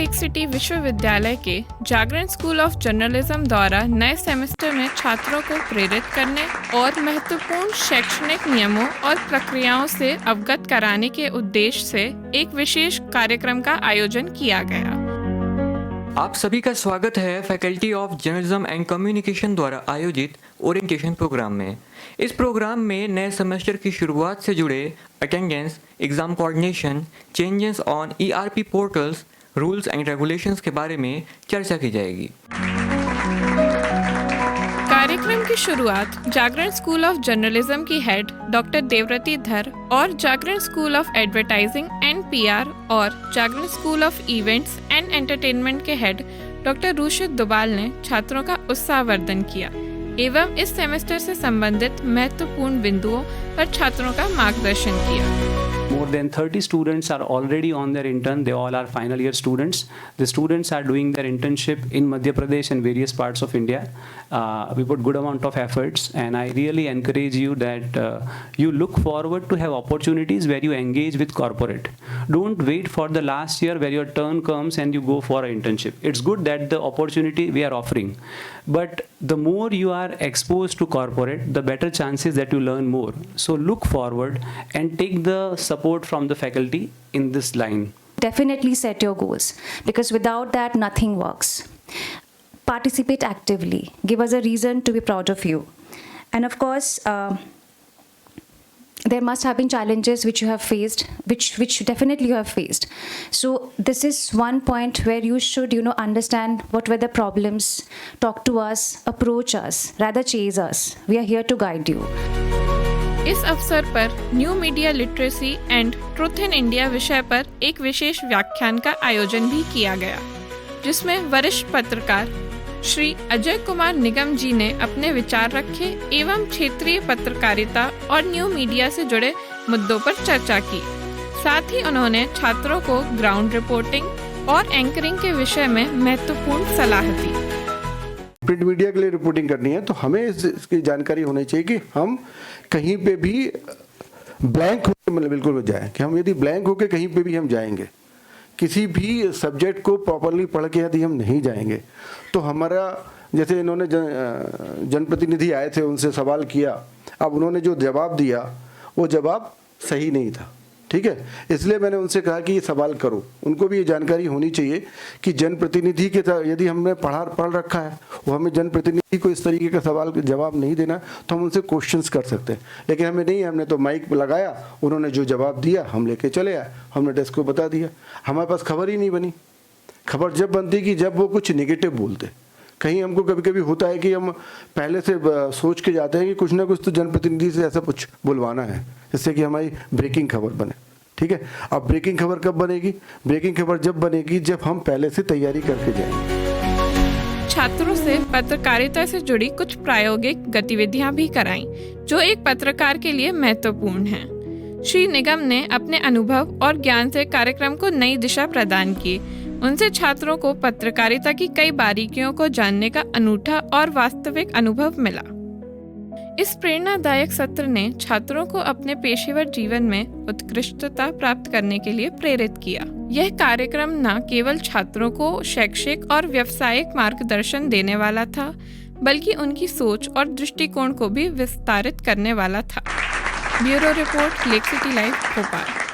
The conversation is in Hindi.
लेक सिटी विश्वविद्यालय के जागरण स्कूल ऑफ जर्नलिज्म द्वारा नए सेमेस्टर में छात्रों को प्रेरित करने और महत्वपूर्ण शैक्षणिक नियमों और प्रक्रियाओं से अवगत कराने के उद्देश्य से एक विशेष कार्यक्रम का आयोजन किया गया। आप सभी का स्वागत है faculty of journalism and communication द्वारा आयोजित ओरिएंटेशन प्रोग्राम में। इस प्रोग्राम में नए सेमेस्टर की शुरुआत से जुड़े attendance, exam coordination, changes on ERP portals, rules and regulations के बारे में चर्चा की जाएगी। कार्यक्रम की शुरुआत जागरण स्कूल ऑफ जर्नलिज्म की हेड डॉक्टर देवव्रती धर और Jagran school of advertising and PR और Jagran school of events and entertainment के हेड डॉक्टर रूशित दुबाल ने छात्रों का उत्साहवर्धन किया एवं इस सेमेस्टर से संबंधित महत्वपूर्ण बिंदुओं पर छात्रों का मार्गदर्शन किया। More than 30 students are already on their intern. They all are final year students. The students are doing their internship in Madhya Pradesh and various parts of India. We put good amount of efforts, and I really encourage you that you look forward to have opportunities where you engage with corporate. Don't wait for the last year where your turn comes and you go for an internship. It's good that the opportunity we are offering, but the more you are exposed to corporate, the better chances that you learn more. So look forward and take the support from the faculty in this line. Definitely set your goals, because without that nothing works. Participate actively. Give us a reason to be proud of you. And of course, there must have been challenges which you have faced, which definitely you have faced. So this is one point where you should, understand what were the problems, talk to us, approach us, rather chase us. We are here to guide you. इस अवसर पर new media literacy and truth in India विषय पर एक विशेष व्याख्यान का आयोजन भी किया गया, जिसमें वरिष्ठ पत्रकार श्री अजय कुमार निगम जी ने अपने विचार रखे एवं क्षेत्रीय पत्रकारिता और न्यू मीडिया से जुड़े मुद्दों पर चर्चा की। साथ ही उन्होंने छात्रों को ग्राउंड रिपोर्टिंग और एंकरिंग के विषय में महत्वपूर्ण सलाह दी। प्रिंट मीडिया के लिए रिपोर्टिंग करनी है तो हमें इसकी जानकारी होनी चाहिए कि हम कहीं पे भी ब्लैंक होकर मतलब बिल्कुल हो जाए कि हम यदि ब्लैंक होकर कहीं पे भी हम जाएंगे, किसी भी सब्जेक्ट को प्रॉपरली पढ़ के यदि हम नहीं जाएंगे तो हमारा, जैसे इन्होंने जनप्रतिनिधि आए थे उनसे सवाल किया, अब उन्होंने जो जवाब दिया वो जवाब सही नहीं था। ठीक है, इसलिए मैंने उनसे कहा कि ये सवाल करो। उनको भी ये जानकारी होनी चाहिए कि जनप्रतिनिधि के यदि हमने पढ़ रखा है वो हमें जनप्रतिनिधि को इस तरीके का सवाल का जवाब नहीं देना तो हम उनसे क्वेश्चंस कर सकते हैं, लेकिन हमें नहीं, हमने तो माइक लगाया, उन्होंने जो जवाब दिया हम लेके चले आए, हमने डेस्क को बता दिया। हमारे पास खबर ही नहीं बनी। खबर जब बनती कि जब वो कुछ निगेटिव बोलते। कहीं हमको कभी कभी होता है कि हम पहले से सोच के जाते हैं कि कुछ ना कुछ तो जनप्रतिनिधि से ऐसा कुछ बुलवाना है जिससे कि हमारी ब्रेकिंग खबर बने। ठीक है, अब ब्रेकिंग खबर कब बनेगी? ब्रेकिंग खबर जब बनेगी जब हम पहले से तैयारी करके जाएंगे। छात्रों से पत्रकारिता से जुड़ी कुछ प्रायोगिक गतिविधियां भी कराईं, जो एक पत्रकार के लिए महत्वपूर्ण हैं। श्री निगम ने अपने अनुभव और ज्ञान से कार्यक्रम को नई दिशा प्रदान की। उनसे छात्रों को पत्रकारिता की कई बारीकियों को जानने का अनूठा और वास्तविक अनुभव मिला। इस प्रेरणादायक सत्र ने छात्रों को अपने पेशेवर जीवन में उत्कृष्टता प्राप्त करने के लिए प्रेरित किया। यह कार्यक्रम न केवल छात्रों को शैक्षिक और व्यावसायिक मार्गदर्शन देने वाला था, बल्कि उनकी सोच और दृष्टिकोण को भी विस्तारित करने वाला था। Bureau report, lake city live, Bhopal.